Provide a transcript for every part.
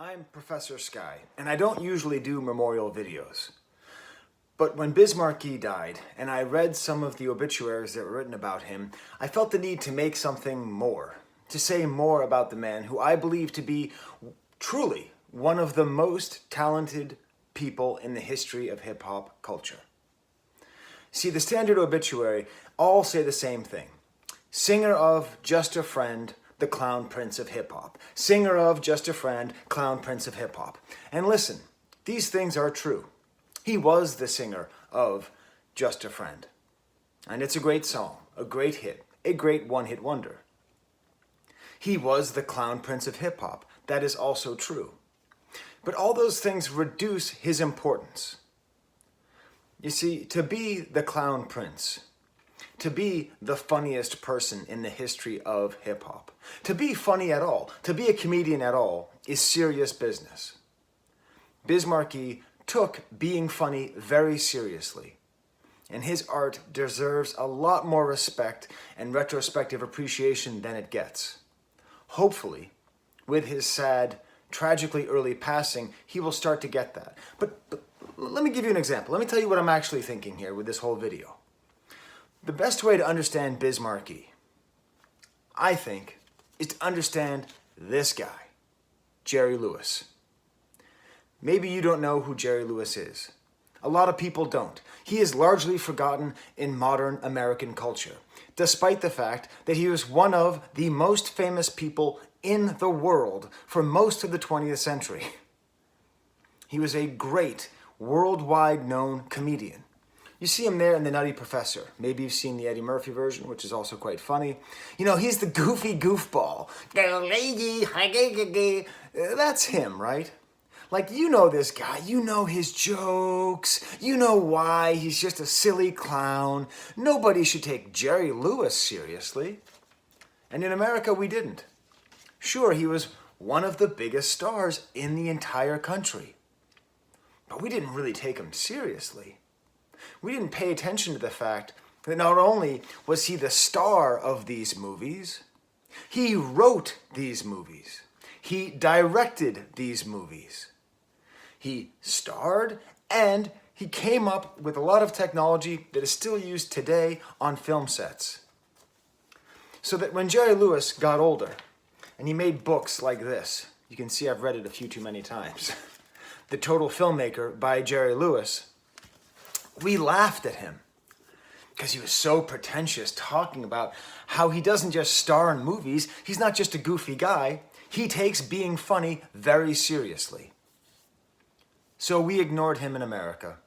I'm Professor Sky, and I don't usually do memorial videos. But when Biz Markie died, and I read some of the obituaries that were written about him, I felt the need to make something more, to say more about the man who I believe to be truly one of the most talented people in the history of hip-hop culture. See, the standard obituary all say the same thing. Singer of Just a Friend, the Clown Prince of Hip-Hop. Singer of Just a Friend, Clown Prince of Hip-Hop. And listen, these things are true. He was the singer of Just a Friend. And it's a great song, a great hit, a great one-hit wonder. He was the Clown Prince of Hip-Hop. That is also true. But all those things reduce his importance. You see, to be the Clown Prince, to be the funniest person in the history of hip-hop, to be funny at all, to be a comedian at all, is serious business. Biz Markie took being funny very seriously, and his art deserves a lot more respect and retrospective appreciation than it gets. Hopefully, with his sad, tragically early passing, he will start to get that. But let me give you an example. Let me tell you what I'm actually thinking here with this whole video. The best way to understand Biz Markie, I think, is to understand this guy, Jerry Lewis. Maybe you don't know who Jerry Lewis is. A lot of people don't. He is largely forgotten in modern American culture, despite the fact that he was one of the most famous people in the world for most of the 20th century. He was a great, worldwide known comedian. You see him there in The Nutty Professor. Maybe you've seen the Eddie Murphy version, which is also quite funny. You know, he's the goofy goofball. That's him, right? Like, you know this guy, you know his jokes, you know why he's just a silly clown. Nobody should take Jerry Lewis seriously. And in America, we didn't. Sure, he was one of the biggest stars in the entire country. But we didn't really take him seriously. We didn't pay attention to the fact that not only was he the star of these movies, he wrote these movies. He directed these movies. He starred, and he came up with a lot of technology that is still used today on film sets. So that when Jerry Lewis got older, and he made books like this, you can see I've read it a few too many times, The Total Filmmaker by Jerry Lewis, we laughed at him because he was so pretentious, talking about how he doesn't just star in movies, he's not just a goofy guy, he takes being funny very seriously. So we ignored him in America.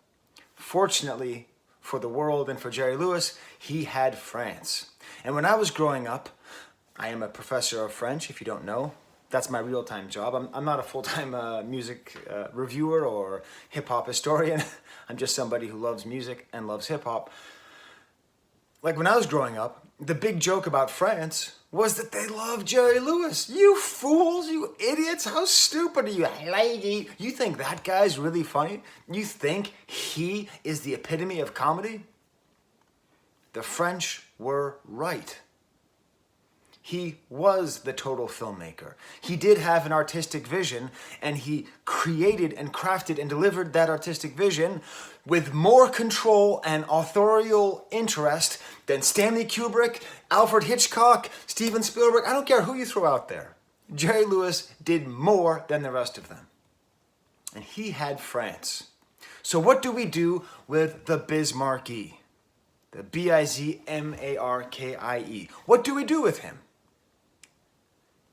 Fortunately for the world and for Jerry Lewis, he had France. And when I was growing up, I am a professor of French, if you don't know. That's my real-time job. I'm not a full-time music reviewer or hip-hop historian. I'm just somebody who loves music and loves hip-hop. Like when I was growing up, the big joke about France was that they love Jerry Lewis. You fools, you idiots, how stupid are you, lady? You think that guy's really funny? You think he is the epitome of comedy? The French were right. He was the total filmmaker. He did have an artistic vision, and he created and crafted and delivered that artistic vision with more control and authorial interest than Stanley Kubrick, Alfred Hitchcock, Steven Spielberg. I don't care who you throw out there. Jerry Lewis did more than the rest of them. And he had France. So what do we do with the Biz Markie? The Bizmarkie. What do we do with him?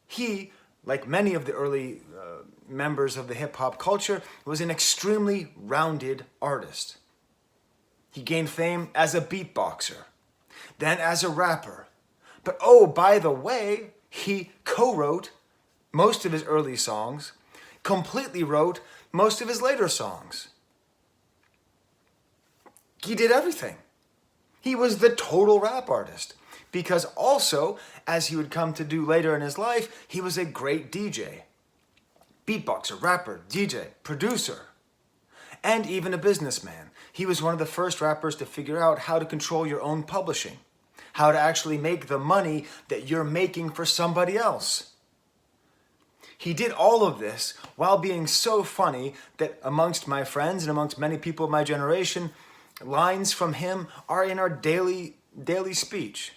He, like many of the early members of the hip-hop culture, was an extremely rounded artist. He gained fame as a beatboxer, then as a rapper. But oh, by the way, he co-wrote most of his early songs, completely wrote most of his later songs. He did everything. He was the total rap artist. Because also, as he would come to do later in his life, he was a great DJ. Beatboxer, rapper, DJ, producer, and even a businessman. He was one of the first rappers to figure out how to control your own publishing, how to actually make the money that you're making for somebody else. He did all of this while being so funny that amongst my friends and amongst many people of my generation, lines from him are in our daily speech.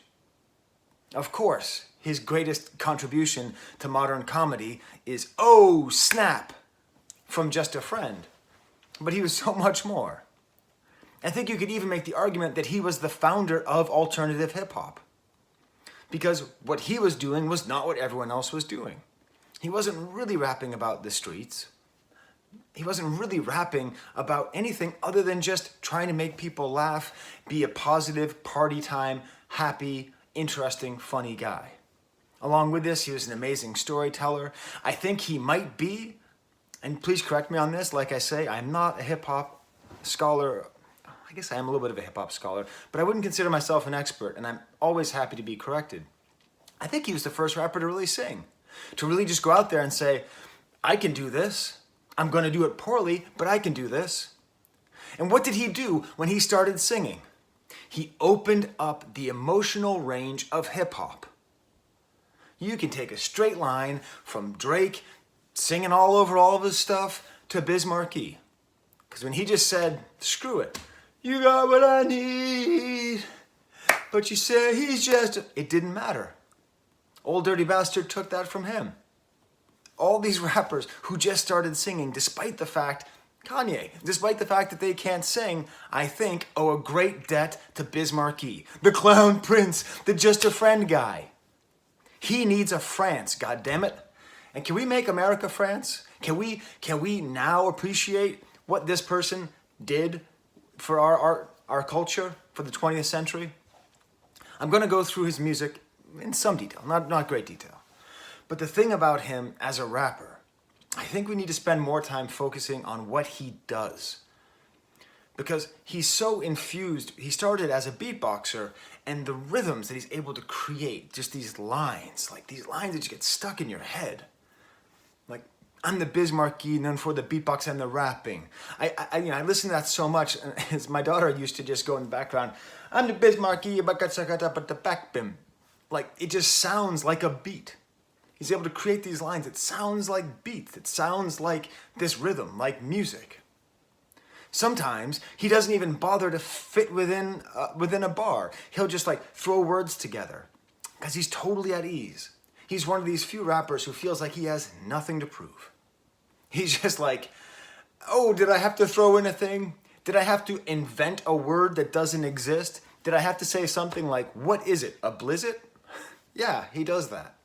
Of course, his greatest contribution to modern comedy is "Oh, snap!" from Just a Friend. But he was so much more. I think you could even make the argument that he was the founder of alternative hip-hop. Because what he was doing was not what everyone else was doing. He wasn't really rapping about the streets. He wasn't really rapping about anything other than just trying to make people laugh, be a positive, party time, happy, interesting, funny guy. Along with this, he was an amazing storyteller. I think he might be, and please correct me on this, like I say, I'm not a hip-hop scholar. I guess I am a little bit of a hip-hop scholar, but I wouldn't consider myself an expert, and I'm always happy to be corrected. I think he was the first rapper to really sing, to really just go out there and say, I can do this. I'm going to do it poorly, but I can do this. And what did he do when he started singing? He opened up the emotional range of hip-hop. You can take a straight line from Drake singing all over all of his stuff to Biz Markie. Because when he just said, screw it, you got what I need, but you say he's just... It didn't matter. Old Dirty Bastard took that from him. All these rappers who just started singing, despite the fact, Kanye, despite the fact that they can't sing, I think owe a great debt to Biz Markie, the clown prince, the Just a Friend guy. He needs a France, goddammit. And can we make America France? Can we now appreciate what this person did for our art, our culture, for the 20th century? I'm going to go through his music in some detail, not great detail. But the thing about him as a rapper, I think we need to spend more time focusing on what he does. Because he's so infused. He started as a beatboxer, and the rhythms that he's able to create, just these lines, like these lines that just get stuck in your head. Like, I'm the Biz Markie, known for the beatbox and the rapping. I listen to that so much, and my daughter used to just go in the background, I'm the Biz Markie, but the back bim. Like, it just sounds like a beat. He's able to create these lines. It sounds like beats. It sounds like this rhythm, like music. Sometimes he doesn't even bother to fit within a bar. He'll just like throw words together because he's totally at ease. He's one of these few rappers who feels like he has nothing to prove. He's just like, oh, did I have to throw in a thing? Did I have to invent a word that doesn't exist? Did I have to say something like, what is it, a blizzard? Yeah, he does that.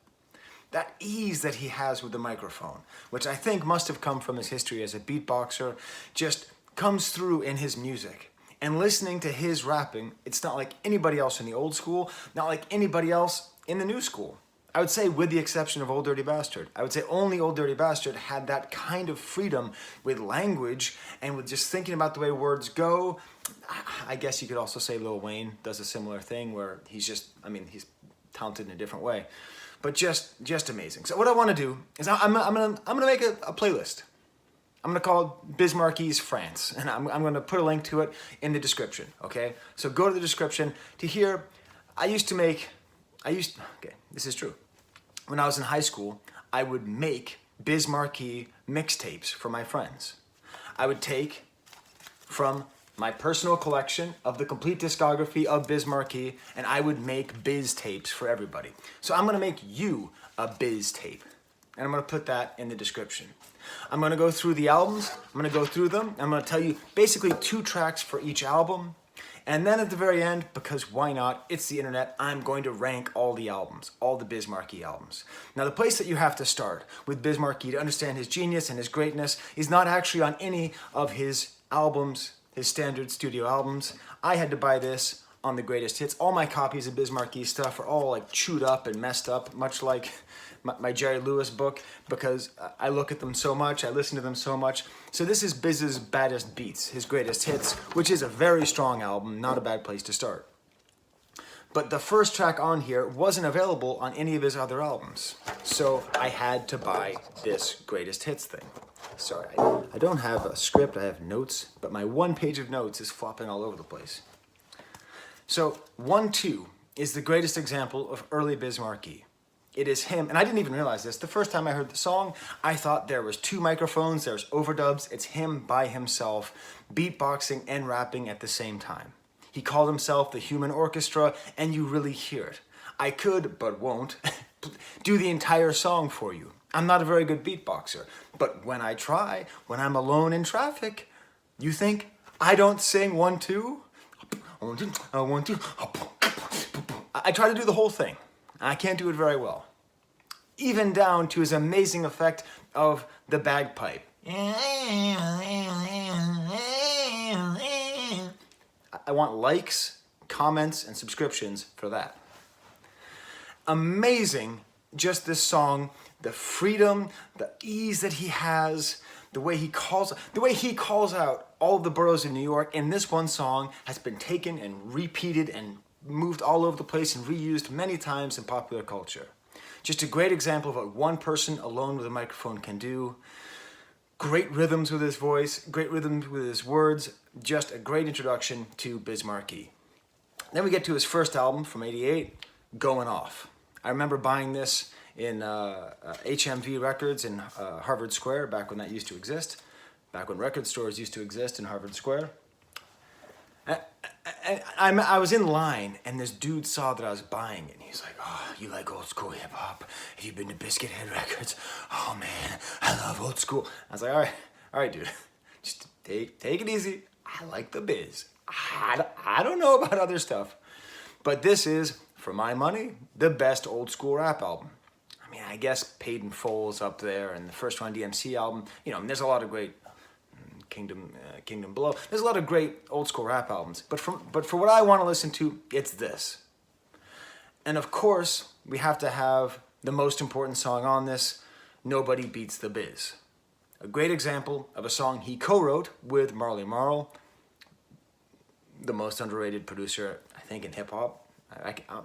That ease that he has with the microphone, which I think must have come from his history as a beatboxer, just comes through in his music. And listening to his rapping, it's not like anybody else in the old school, not like anybody else in the new school. I would say with the exception of Old Dirty Bastard. I would say only Old Dirty Bastard had that kind of freedom with language and with just thinking about the way words go. I guess you could also say Lil Wayne does a similar thing where he's he's talented in a different way. But just amazing. So what I want to do is I'm gonna make a playlist. I'm gonna call it Biz Markie's France, and I'm gonna put a link to it in the description. Okay, so go to the description to hear. Okay, this is true. When I was in high school, I would make Biz Markie mixtapes for my friends. I would take from my personal collection of the complete discography of Biz Markie, and I would make biz tapes for everybody. So I'm gonna make you a biz tape, and I'm gonna put that in the description. I'm gonna go through the albums, I'm gonna go through them, I'm gonna tell you basically 2 tracks for each album, and then at the very end, because why not, it's the internet, I'm going to rank all the albums, all the Biz Markie albums. Now the place that you have to start with Biz Markie to understand his genius and his greatness is not actually on any of his albums, his standard studio albums. I had to buy this on the greatest hits. All my copies of Biz Markie stuff are all like chewed up and messed up, much like my Jerry Lewis book, because I look at them so much, I listen to them so much. So this is Biz's Baddest Beats, his greatest hits, which is a very strong album, not a bad place to start. But the first track on here wasn't available on any of his other albums. So I had to buy this greatest hits thing. Sorry, I don't have a script, I have notes, but my 1 page of notes is flopping all over the place. So 1-2 is the greatest example of early Biz Markie. It is him, and I didn't even realize this. The first time I heard the song, I thought there was 2 microphones, there's overdubs. It's him by himself, beatboxing and rapping at the same time. He called himself the Human Orchestra, and you really hear it. I could, but won't, do the entire song for you. I'm not a very good beatboxer, but when I try, when I'm alone in traffic, you think I don't sing 1, 2? 1, 2, 1, 2. I try to do the whole thing. I can't do it very well. Even down to his amazing effect of the bagpipe. I want likes, comments, and subscriptions for that. Amazing, just this song, the freedom, the ease that he has, the way he calls out all the boroughs in New York in this one song has been taken and repeated and moved all over the place and reused many times in popular culture. Just a great example of what one person alone with a microphone can do. Great rhythms with his voice, great rhythms with his words, just a great introduction to Biz Markie. Then we get to his first album from '88, Going Off. I remember buying this in HMV Records in Harvard Square, back when that used to exist, back when record stores used to exist in Harvard Square. I was in line, and this dude saw that I was buying it, and he's like, "Oh, you like old school hip hop? Have you been to Biscuit Head Records? Oh man, I love old school." I was like, all right, dude, just take it easy. I like the biz. I don't know about other stuff, but this is, for my money, the best old school rap album. I mean, I guess Paid in Full is up there, and the First Run DMC album. You know, there's a lot of great Kingdom Below. There's a lot of great old school rap albums, but for what I want to listen to, it's this. And of course, we have to have the most important song on this, Nobody Beats the Biz. A great example of a song he co-wrote with Marley Marl, the most underrated producer, I think, in hip hop.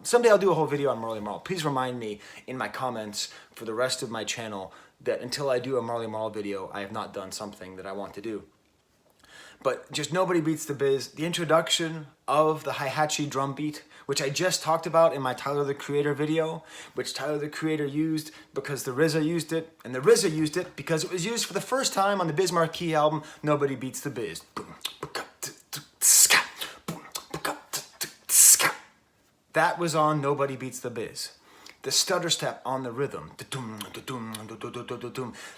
Someday I'll do a whole video on Marley Marl. Please remind me in my comments for the rest of my channel that until I do a Marley Marl video, I have not done something that I want to do. But just Nobody Beats the Biz, the introduction of the hi-hatchy drum beat, which I just talked about in my Tyler the Creator video, which Tyler the Creator used because the RZA used it, and the RZA used it because it was used for the first time on the Biz Markie album, Nobody Beats the Biz. That was on Nobody Beats the Biz. The stutter step on the rhythm,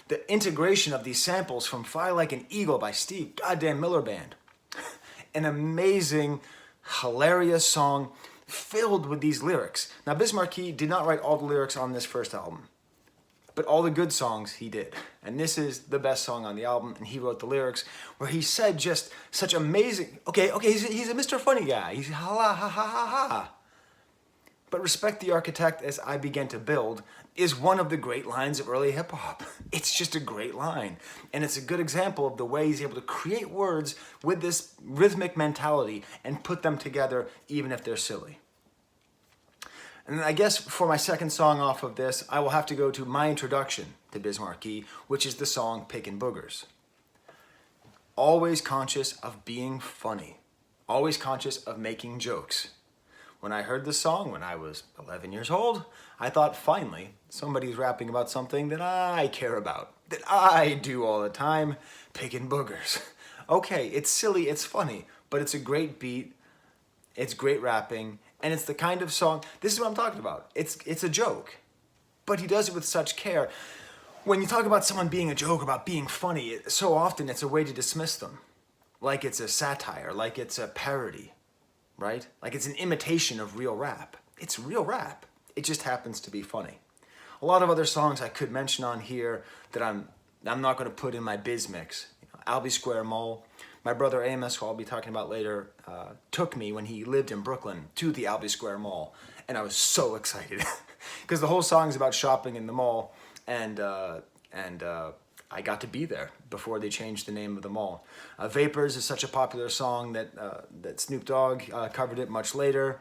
the integration of these samples from Fly Like an Eagle by Steve Goddamn Miller Band. An amazing, hilarious song filled with these lyrics. Now, Biz Markie did not write all the lyrics on this first album, but all the good songs he did. And this is the best song on the album, and he wrote the lyrics where he said just such amazing, okay, he's a Mr. Funny guy. He's ha ha ha ha ha. But Respect the Architect as I Began to Build is one of the great lines of early hip hop. It's just a great line. And it's a good example of the way he's able to create words with this rhythmic mentality and put them together even if they're silly. And I guess for my second song off of this, I will have to go to my introduction to Biz Markie, which is the song Pickin' Boogers. Always conscious of being funny. Always conscious of making jokes. When I heard this song when I was 11 years old, I thought, finally, somebody's rapping about something that I care about, that I do all the time, picking boogers. Okay, it's silly, it's funny, but it's a great beat, it's great rapping, and it's the kind of song, this is what I'm talking about. It's a joke, but he does it with such care. When you talk about someone being a joke, about being funny, so often it's a way to dismiss them. Like it's a satire, like it's a parody. Right? Like it's an imitation of real rap. It's real rap. It just happens to be funny. A lot of other songs I could mention on here that I'm not going to put in my biz mix. Albee Square Mall. My brother Amos, who I'll be talking about later, took me when he lived in Brooklyn to the Albee Square Mall, and I was so excited because the whole song is about shopping in the mall, and I got to be there before they changed the name of the mall. Vapors is such a popular song that Snoop Dogg covered it much later.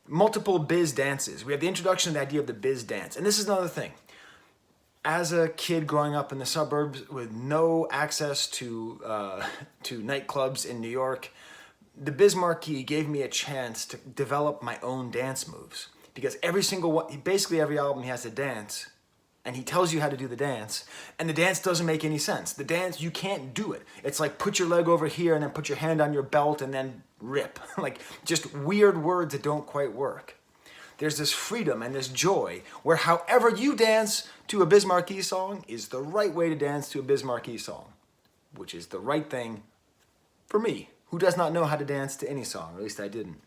Multiple biz dances. We have the introduction of the idea of the biz dance. And this is another thing. As a kid growing up in the suburbs with no access to nightclubs in New York, the Biz Markie gave me a chance to develop my own dance moves. because every single one, basically every album he has to dance, and he tells you how to do the dance, and the dance doesn't make any sense. The dance, you can't do it. It's like put your leg over here and then put your hand on your belt and then rip. Like just weird words that don't quite work. There's this freedom and this joy where however you dance to a Biz Markie song is the right way to dance to a Biz Markie song, which is the right thing for me, who does not know how to dance to any song, or at least I didn't.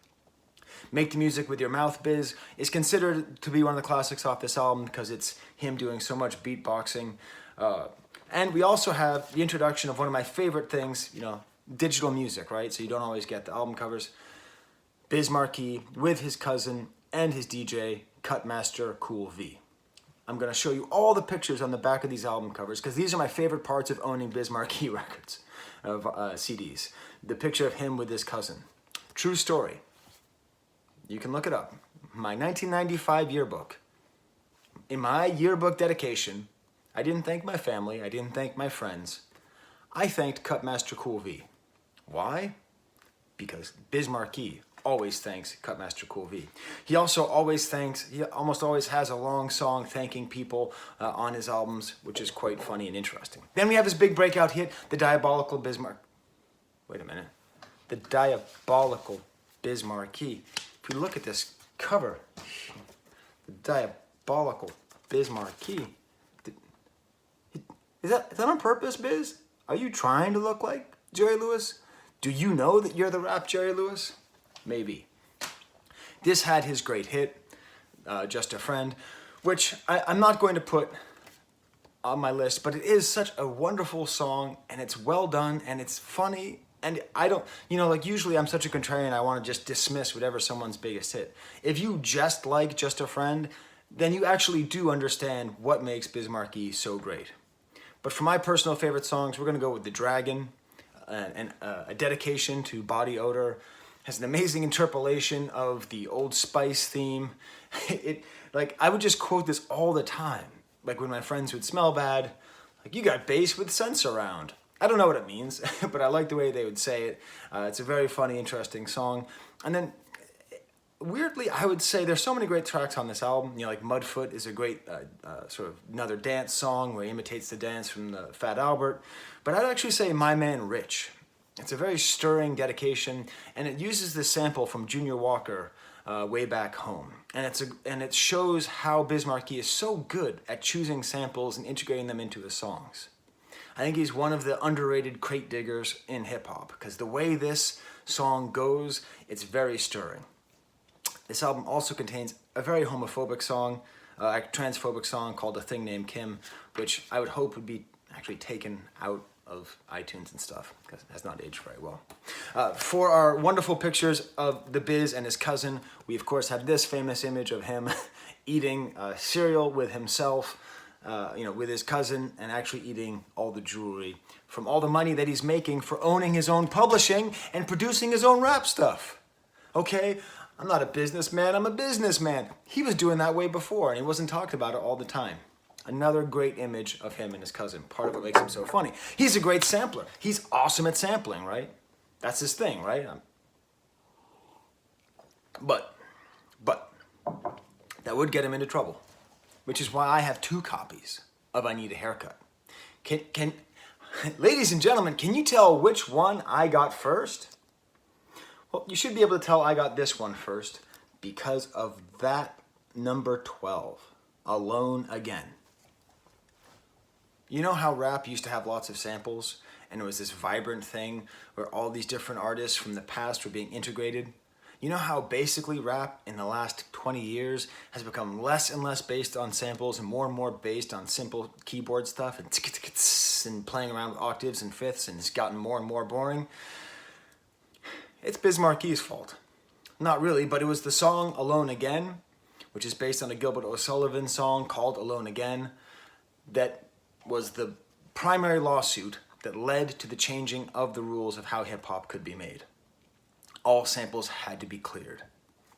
Make the Music with Your Mouth Biz is considered to be one of the classics off this album because it's him doing so much beatboxing. And we also have the introduction of one of my favorite things, you know, digital music, right? So you don't always get the album covers. Biz Markie with his cousin and his DJ, Cutmaster Cool V. I'm going to show you all the pictures on the back of these album covers because these are my favorite parts of owning Biz Markie records, of CDs. The picture of him with his cousin. True story. You can look it up. My 1995 yearbook. In my yearbook dedication, I didn't thank my family, I didn't thank my friends. I thanked Cutmaster Cool V. Why? Because Biz Markie always thanks Cutmaster Cool V. He also always thanks, he almost always has a long song thanking people on his albums, which is quite funny and interesting. Then we have his big breakout hit, the Diabolical Bizmarkee. Wait a minute. The Diabolical Bizmarkee. If you look at this cover, the Diabolical Bizmarkee. Is that on purpose, Biz? Are you trying to look like Jerry Lewis? Do you know that you're the rap Jerry Lewis? Maybe. This had his great hit, Just a Friend, which I'm not going to put on my list, but it is such a wonderful song, and it's well done, and it's funny. And I don't, you know, like usually I'm such a contrarian, I want to just dismiss whatever someone's biggest hit. If you just like Just a Friend, then you actually do understand what makes Biz Markie so great. But for my personal favorite songs, we're going to go with The Dragon, and a dedication to Body Odor. Has an amazing interpolation of the Old Spice theme. Like, I would just quote this all the time. Like when my friends would smell bad, like, you got bass with scents around. I don't know what it means, but I like the way they would say it. It's a very funny, interesting song. And then, weirdly, I would say there's so many great tracks on this album. You know, like Mudfoot is a great sort of another dance song where he imitates the dance from the Fat Albert. But I'd actually say My Man Rich. It's a very stirring dedication, and it uses this sample from Junior Walker way back home. And it shows how Biz Markie is so good at choosing samples and integrating them into his songs. I think he's one of the underrated crate diggers in hip-hop, because the way this song goes, it's very stirring. This album also contains a very homophobic song, a transphobic song called A Thing Named Kim, which I would hope would be actually taken out of iTunes and stuff, because it has not aged very well. For our wonderful pictures of the Biz and his cousin, we of course have this famous image of him eating cereal with himself, with his cousin, and actually eating all the jewelry from all the money that he's making for owning his own publishing and producing his own rap stuff. Okay, I'm not a businessman, I'm a businessman. He was doing that way before, and he wasn't talked about it all the time. Another great image of him and his cousin. Part of what makes him so funny. He's a great sampler. He's awesome at sampling, right? That's his thing, right? But that would get him into trouble, which is why I have 2 copies of I Need a Haircut. Can ladies and gentlemen, can you tell which one I got first? Well, you should be able to tell I got this one first because of that number 12, Alone Again. You know how rap used to have lots of samples, and it was this vibrant thing where all these different artists from the past were being integrated? You know how basically rap in the last 20 years has become less and less based on samples and more based on simple keyboard stuff and playing around with octaves and fifths, and it's gotten more and more boring? It's Biz Markie's fault. Not really, but it was the song Alone Again, which is based on a Gilbert O'Sullivan song called Alone Again, that was the primary lawsuit that led to the changing of the rules of how hip-hop could be made. All samples had to be cleared,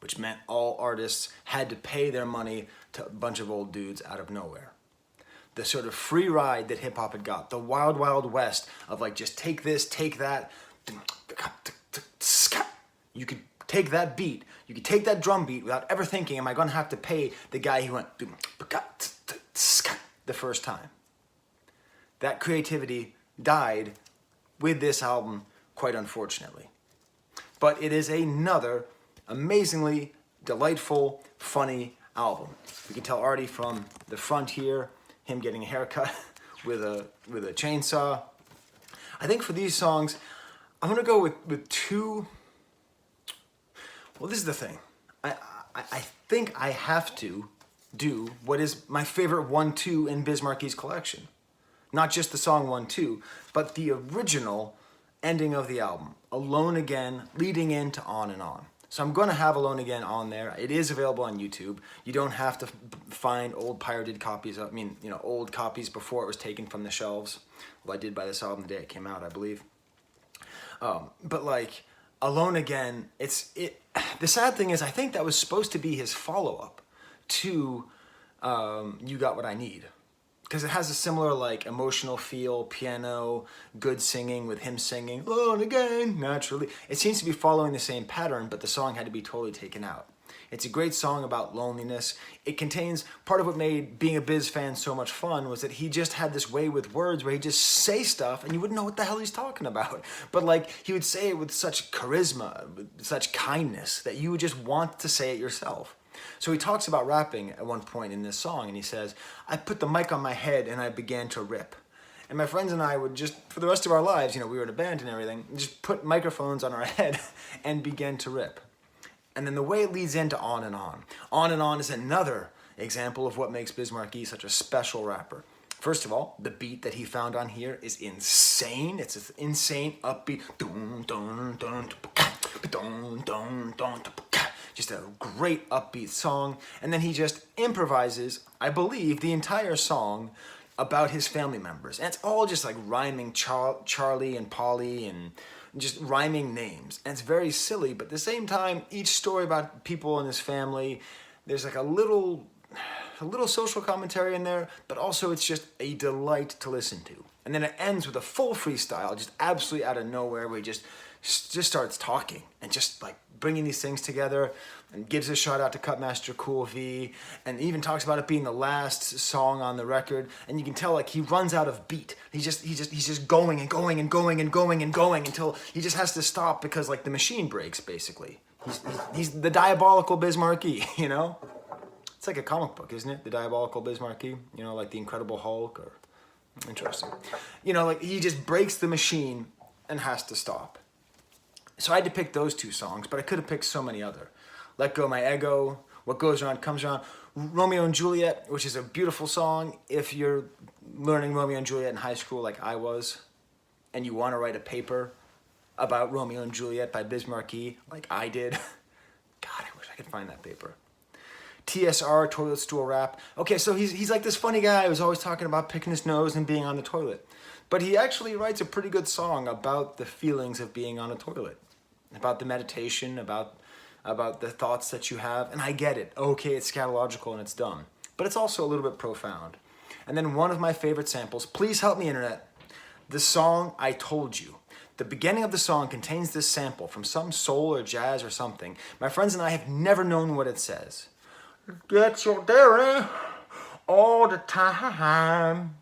which meant all artists had to pay their money to a bunch of old dudes out of nowhere. The sort of free ride that hip-hop had got, the wild, wild west of like, just take this, take that, you could take that beat, you could take that drum beat without ever thinking, am I gonna have to pay the guy who went the first time? That creativity died with this album, quite unfortunately. But it is another amazingly delightful, funny album. You can tell already from the front here, him getting a haircut with a chainsaw. I think for these songs, I'm gonna go with two. Well, this is the thing. I think I have to do what is my favorite 1-2 in Biz Markie's collection. Not just the song 1-2, but the original ending of the album, Alone Again, leading into On and On. So I'm going to have Alone Again on there. It is available on YouTube. You don't have to find old pirated copies. Old copies before it was taken from the shelves. Well, I did buy this album the day it came out, I believe. But like Alone Again, the sad thing is I think that was supposed to be his follow-up to You Got What I Need. Because it has a similar like emotional feel, piano, good singing with him singing Alone Again, naturally. It seems to be following the same pattern, but the song had to be totally taken out. It's a great song about loneliness. It contains, part of what made being a Biz fan so much fun was that he just had this way with words where he'd just say stuff and you wouldn't know what the hell he's talking about. But like, he would say it with such charisma, with such kindness that you would just want to say it yourself. So he talks about rapping at one point in this song, and he says, I put the mic on my head and I began to rip. And my friends and I would just, for the rest of our lives, we were in a band and everything, just put microphones on our head and begin to rip. And then the way it leads into On and On. On and On is another example of what makes Biz Markie such a special rapper. First of all, the beat that he found on here is insane. It's an insane upbeat. Just a great upbeat song. And then he just improvises, I believe, the entire song about his family members. And it's all just like rhyming Charlie and Polly and just rhyming names. And it's very silly, but at the same time, each story about people in his family, there's like a little social commentary in there, but also it's just a delight to listen to. And then it ends with a full freestyle, just absolutely out of nowhere, where he just starts talking and just like bringing these things together, and gives a shout out to Cutmaster Cool V, and even talks about it being the last song on the record. And you can tell like he runs out of beat. He's just going and going and going and going and going until he just has to stop because like the machine breaks basically. He's the Diabolical Bizmarkee, It's like a comic book, isn't it? The Diabolical Bizmarkee, like the Incredible Hulk or interesting. Like he just breaks the machine and has to stop. So I had to pick those two songs, but I could have picked so many other. Let Go My Ego, What Goes Around Comes Around, Romeo and Juliet, which is a beautiful song if you're learning Romeo and Juliet in high school like I was, and you want to write a paper about Romeo and Juliet by Biz Markie like I did. God, I wish I could find that paper. TSR, Toilet Stool Rap. Okay, so he's like this funny guy who's always talking about picking his nose and being on the toilet. But he actually writes a pretty good song about the feelings of being on a toilet, about the meditation, about the thoughts that you have. And I get it. Okay, it's scatological and it's dumb. But it's also a little bit profound. And then one of my favorite samples, please help me, internet, the song I Told You. The beginning of the song contains this sample from some soul or jazz or something. My friends and I have never known what it says. Get your dairy all the time.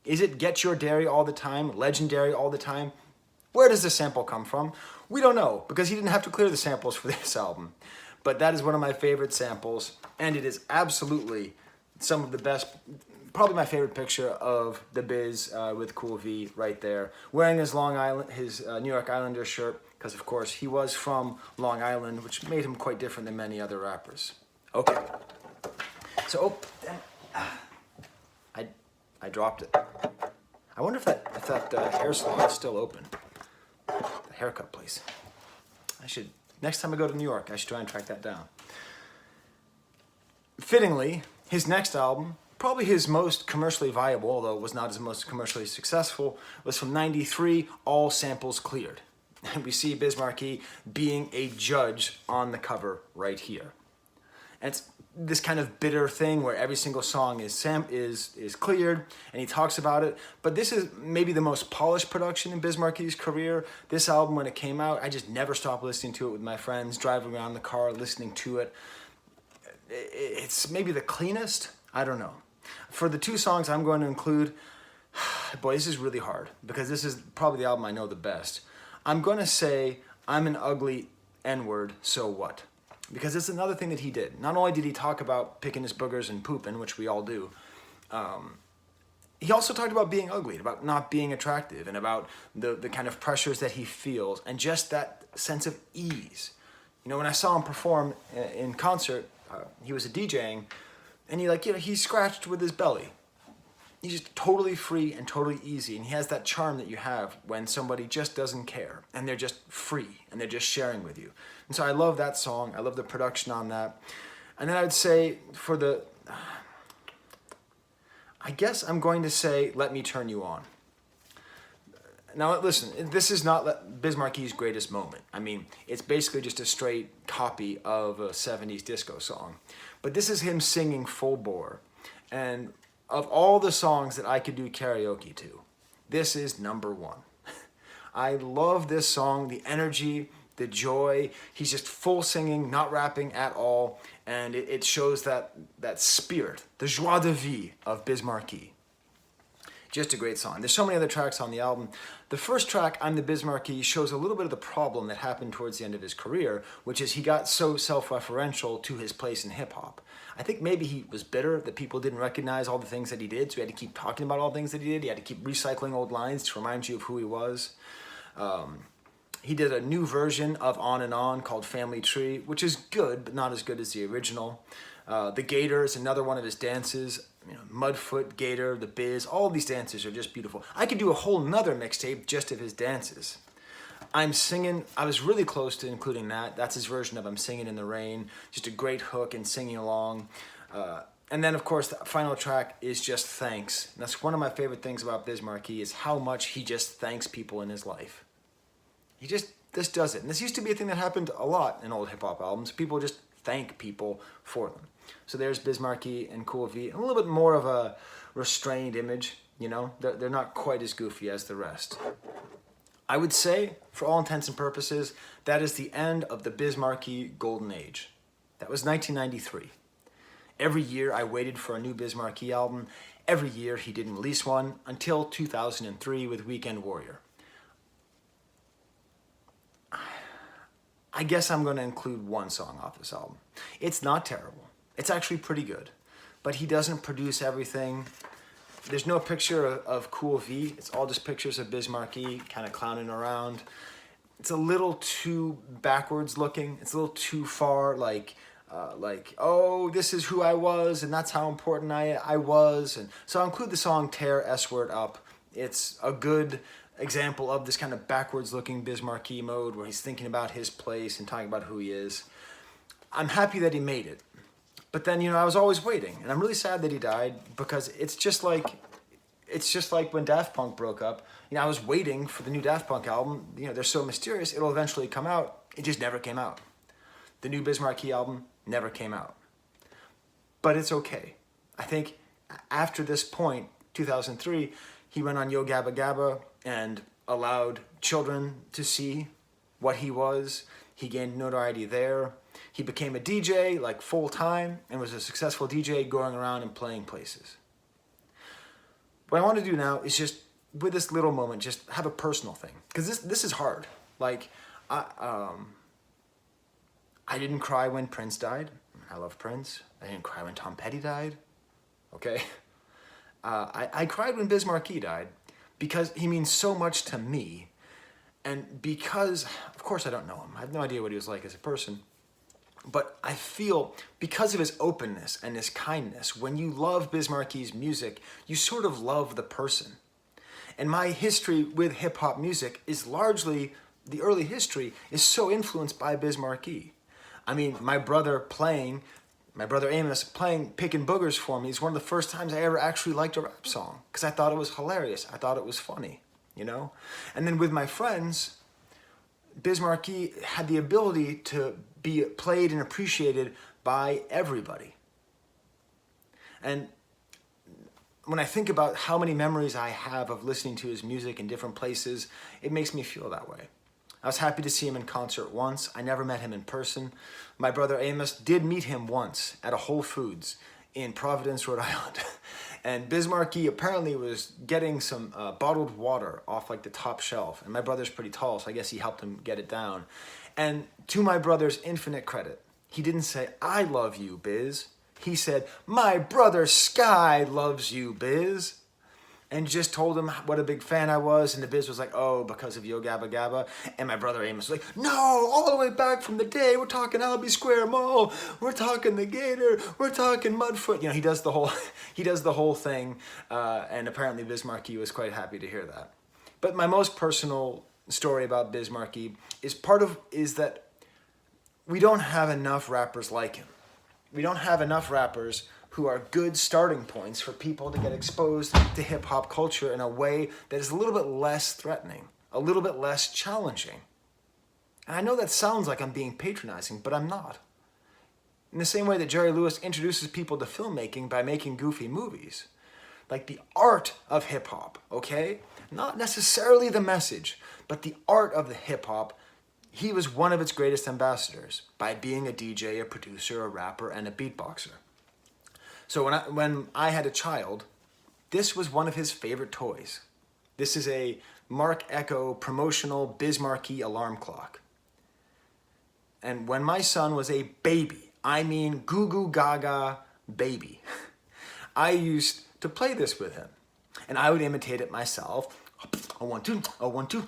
Is it Get Your Dairy All the Time, Legendary All the Time? Where does the sample come from? We don't know, because he didn't have to clear the samples for this album. But that is one of my favorite samples, and it is absolutely some of the best, probably my favorite picture of the Biz with Cool V right there, wearing his New York Islander shirt, because of course he was from Long Island, which made him quite different than many other rappers. Okay, so I dropped it. I wonder if that hair salon is still open. The haircut place. Next time I go to New York, I should try and track that down. Fittingly, his next album, probably his most commercially viable, although it was not his most commercially successful, was from '93, All Samples Cleared. And we see Biz Markie being a judge on the cover right here. And it's this kind of bitter thing where every single song is cleared and he talks about it. But this is maybe the most polished production in Biz Markie's career. This album, when it came out, I just never stopped listening to it with my friends, driving around the car, listening to it. It's maybe the cleanest. I don't know. For the two songs I'm going to include, boy, this is really hard because this is probably the album I know the best. I'm going to say I'm an ugly N-word, so what? Because it's another thing that he did. Not only did he talk about picking his boogers and pooping, which we all do, he also talked about being ugly, about not being attractive, and about the kind of pressures that he feels, and just that sense of ease. You know, when I saw him perform in concert, he was DJing, and he scratched with his belly. He's just totally free and totally easy, and he has that charm that you have when somebody just doesn't care, and they're just free, and they're just sharing with you. And so I love that song. I love the production on that. And then I would say I guess I'm going to say Let Me Turn You On. Now listen, this is not Biz Markie's greatest moment. I mean, it's basically just a straight copy of a 70s disco song. But this is him singing full bore. And of all the songs that I could do karaoke to, this is number one. I love this song, the energy, the joy. He's just full singing, not rapping at all. And it shows that spirit, the joie de vie of Biz Markie. Just a great song. There's so many other tracks on the album. The first track, I'm the Biz Markie, shows a little bit of the problem that happened towards the end of his career, which is he got so self-referential to his place in hip-hop. I think maybe he was bitter that people didn't recognize all the things that he did, so he had to keep talking about all the things that he did. He had to keep recycling old lines to remind you of who he was. He did a new version of On and On called Family Tree, which is good, but not as good as the original. The Gator is another one of his dances. You know, Mudfoot, Gator, The Biz, all these dances are just beautiful. I could do a whole nother mixtape just of his dances. I'm Singing, I was really close to including that. That's his version of I'm Singing in the Rain. Just a great hook and singing along. And then, of course, the final track is just Thanks. And that's one of my favorite things about Biz Markie is how much he just thanks people in his life. He just does it. And this used to be a thing that happened a lot in old hip-hop albums. People just thank people for them. So there's Biz Markie and Cool V. A little bit more of a restrained image, you know. They're not quite as goofy as the rest. I would say, for all intents and purposes, that is the end of the Biz Markie golden age. That was 1993. Every year I waited for a new Biz Markie album. Every year he didn't release one until 2003 with Weekend Warrior. I guess I'm going to include one song off this album. It's not terrible. It's actually pretty good. But he doesn't produce everything. There's no picture of Cool V. It's all just pictures of Biz Markie kind of clowning around. It's a little too backwards looking. It's a little too far like, oh, this is who I was and that's how important I was. And so I'll include the song Tear S-Word Up. It's a good example of this kind of backwards looking Biz Markie mode where he's thinking about his place and talking about who he is. I'm happy that he made it. But then, you know, I was always waiting, and I'm really sad that he died because it's just like when Daft Punk broke up. You know, I was waiting for the new Daft Punk album. You know, they're so mysterious, it'll eventually come out. It just never came out. The new Biz Markie album never came out. But it's okay. I think after this point, 2003, he went on Yo Gabba Gabba and allowed children to see what he was. He gained notoriety there. He became a DJ, like full-time, and was a successful DJ going around and playing places. What I want to do now is just, with this little moment, just have a personal thing. Because this is hard. Like, I didn't cry when Prince died. I love Prince. I didn't cry when Tom Petty died. Okay? I cried when Biz Markie died because he means so much to me. And because, of course I don't know him. I have no idea what he was like as a person. But I feel, because of his openness and his kindness, when you love Biz Markie's music, you sort of love the person. And my history with hip-hop music is largely, the early history is so influenced by Biz Markie. I mean, my brother Amos playing Pickin' Boogers for me is one of the first times I ever actually liked a rap song, because I thought it was hilarious. I thought it was funny, you know? And then with my friends, Biz Markie had the ability to be played and appreciated by everybody. And when I think about how many memories I have of listening to his music in different places, it makes me feel that way. I was happy to see him in concert once. I never met him in person. My brother Amos did meet him once at a Whole Foods in Providence, Rhode Island. And Biz Markie apparently was getting some bottled water off like the top shelf. And my brother's pretty tall, so I guess he helped him get it down. And to my brother's infinite credit, he didn't say, "I love you, Biz." He said, "My brother Sky loves you, Biz." And just told him what a big fan I was. And the Biz was like, "Oh, because of Yo Gabba Gabba." And my brother Amos was like, "No, all the way back from the day. We're talking Albee Square Mall. We're talking the Gator. We're talking Mudfoot." He does the whole thing. And apparently Biz Markie was quite happy to hear that. But my most personal story about Biz Markie is that we don't have enough rappers like him. We don't have enough rappers who are good starting points for people to get exposed to hip-hop culture in a way that is a little bit less threatening, a little bit less challenging. And I know that sounds like I'm being patronizing, but I'm not. In the same way that Jerry Lewis introduces people to filmmaking by making goofy movies. Like the art of hip-hop, okay? Not necessarily the message, but the art of the hip-hop. He was one of its greatest ambassadors by being a DJ, a producer, a rapper, and a beatboxer. So when I had a child, this was one of his favorite toys. This is a Mark Echo promotional Biz Markie alarm clock. And when my son was a baby, I mean goo goo gaga baby, I used to play this with him. And I would imitate it myself. A 1, 2, a 1, 2.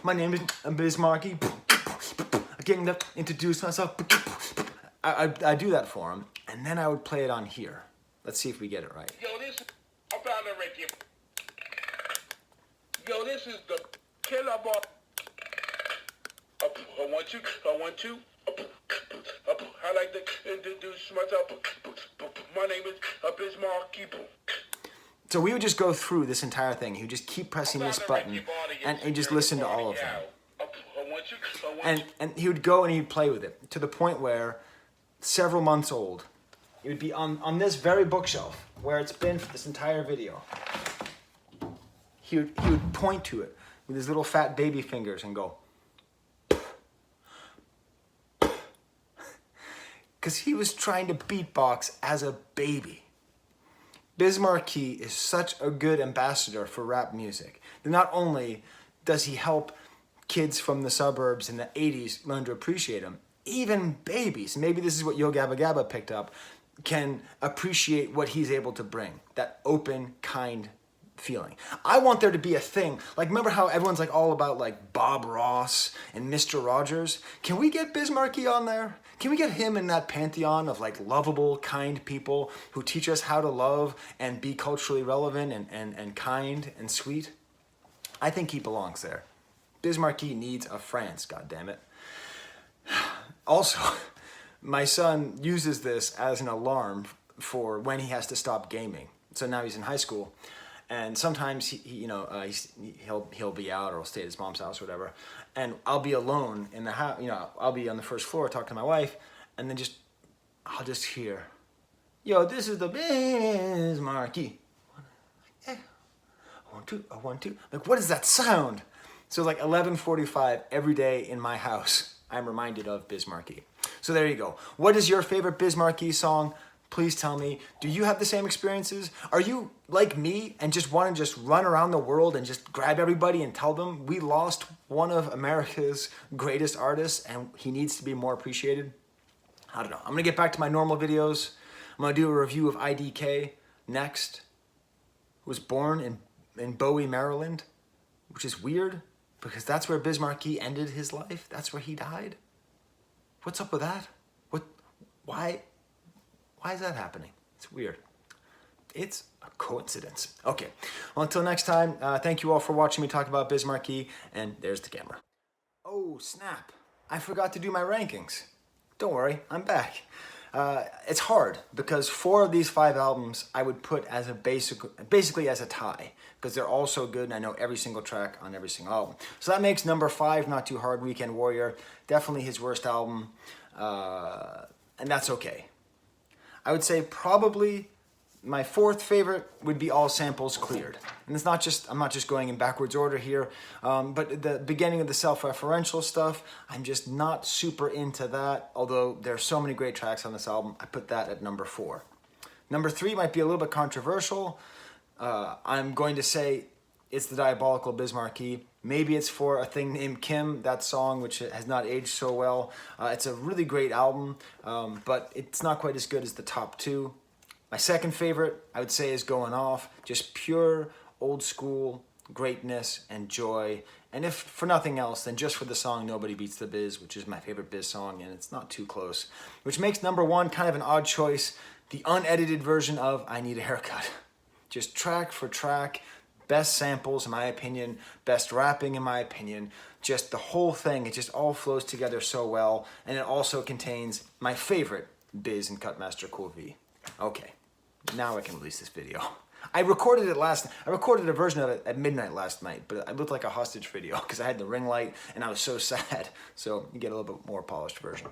My name is Biz Markie. I can't introduce myself. I do that for him, and then I would play it on here. Let's see if we get it right. Yo, this I found it right here. Yo, this is the killer ball. I want you. I like to introduce myself. My name is Biz Markie. So we would just go through this entire thing. He would just keep pressing this button, and just listen to all of them. And he would go and he'd play with it to the point where several months old, it would be on this very bookshelf where it's been for this entire video. He would point to it with his little fat baby fingers and go, because he was trying to beatbox as a baby. Biz Markie is such a good ambassador for rap music. Not only does he help kids from the suburbs in the 80s learn to appreciate him, even babies, maybe this is what Yo Gabba Gabba picked up, can appreciate what he's able to bring, that open, kind feeling. I want there to be a thing, like remember how everyone's like all about like Bob Ross and Mr. Rogers? Can we get Biz Markie on there? Can we get him in that pantheon of like lovable, kind people who teach us how to love and be culturally relevant and kind and sweet? I think he belongs there. Biz Markie needs a France, goddammit. Also, my son uses this as an alarm for when he has to stop gaming. So now he's in high school, and sometimes he'll be out or he'll stay at his mom's house or whatever, and I'll be alone in the house. I'll be on the first floor talking to my wife, and then I'll just hear, "Yo, this is the Biz Markie. 1, 2, 1, 2." Like, what is that sound? So like 11:45 every day in my house, I'm reminded of Biz Markie. So there you go. What is your favorite Biz Markie song? Please tell me. Do you have the same experiences? Are you like me and just want to just run around the world and just grab everybody and tell them we lost one of America's greatest artists and he needs to be more appreciated? I don't know. I'm going to get back to my normal videos. I'm going to do a review of IDK next, who was born in Bowie, Maryland, which is weird because that's where Biz Markie ended his life. That's where he died. What's up with that? Why is that happening? It's weird. It's a coincidence. Okay, well, until next time, thank you all for watching me talk about Biz Markie, and there's the camera. Oh, snap. I forgot to do my rankings. Don't worry, I'm back. It's hard because 4 of these 5 albums I would put as basically as a tie because they're all so good and I know every single track on every single album. So that makes number 5 not too hard. Weekend Warrior, definitely his worst album, and that's okay. I would say probably my fourth favorite would be All Samples Cleared. And it's not just, I'm not just going in backwards order here, but the beginning of the self-referential stuff, I'm just not super into that. Although there are so many great tracks on this album, I put that at number 4. Number 3 might be a little bit controversial. I'm going to say it's the Diabolical Bizmarkee. Maybe it's for a thing named Kim, that song, which has not aged so well. It's a really great album, but it's not quite as good as the top 2. My second favorite, I would say, is Going Off. Just pure, old school greatness and joy. And if for nothing else, then just for the song Nobody Beats the Biz, which is my favorite Biz song, and it's not too close. Which makes number 1 kind of an odd choice, the unedited version of I Need a Haircut. Just track for track, best samples in my opinion, best rapping in my opinion, just the whole thing, it just all flows together so well, and it also contains my favorite Biz and Cutmaster Cool V. Okay, now I can release this video. I recorded a version of it at midnight last night, but it looked like a hostage video because I had the ring light and I was so sad. So you get a little bit more polished version.